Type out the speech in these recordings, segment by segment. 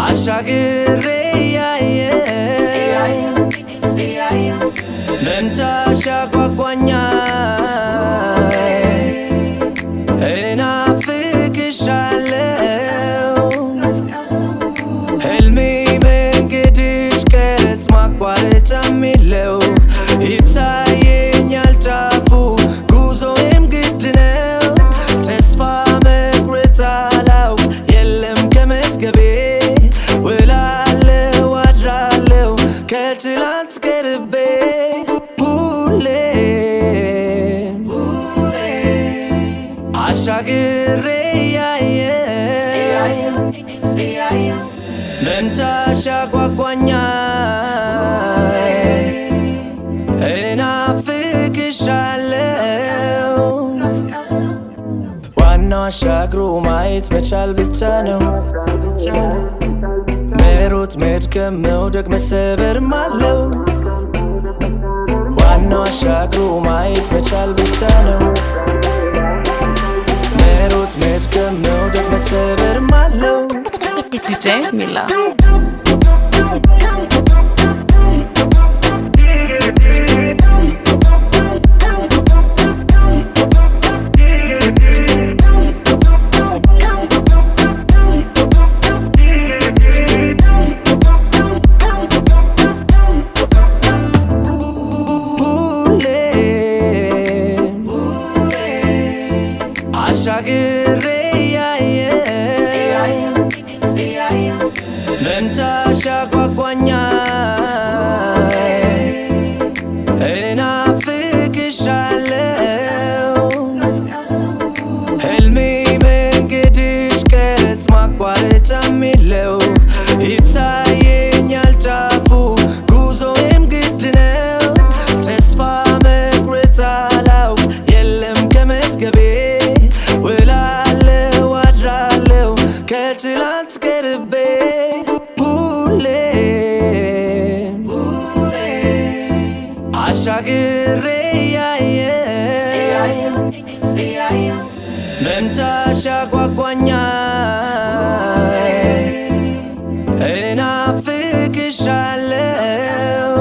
አሻግሬ መምጫሽ ያጓጓኛል እናፍቅሻለሁ ህልሜ መንገድሽ ቀጥ ማቋረጫም የለው ይታየኛል ጫፉ ጉዞዬም ግድ ነው ተስፋ መቁረጥ አላውቅ የለም ከመዝገቤ ውላለሁ አድራለሁ ከትላንት ቀርቤ አሻግሬ መምጫሽ ያጓጓኛል እናፍቅሻለሁ ዋናው አሻግሮ ማየት መቻል ብቻ ነው መሮጥ መድከም መውደቅ መሰበርም አለው ዋናው አሻግሮ ማየት መቻል ብቻ ነው መሮጥ መድከም መውደቅ መሰበርም አለው DJ Mila አሻግሬ መምጫሽ ያጓጓኛል እናፍቅሻለሁ ህልሜ መንገድሽ ቀጥ ማቋረጫም የለው ይታየኛል ጫፉ ጉዞዬም ግድ ነው ተስፋ መቁረጥ አላውቅ የለም ከመዝገቤ ውላለሁ አድራለሁ ከትላንት ቀርቤ አሻግሬ መምጫሽ ያጓጓኛል እናፍቅሻለሁ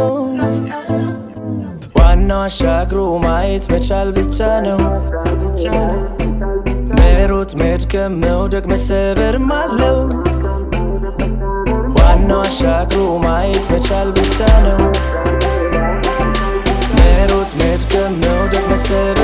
ዋናው አሻግሮ ማየት መቻል ብቻ ነው መሮጥ መድከም መውደቅ መሰበርም አለው ዋናው አሻግሮ ማየት መቻል ብቻ ነው መሮጥ መድከም መውደቅ መሰበር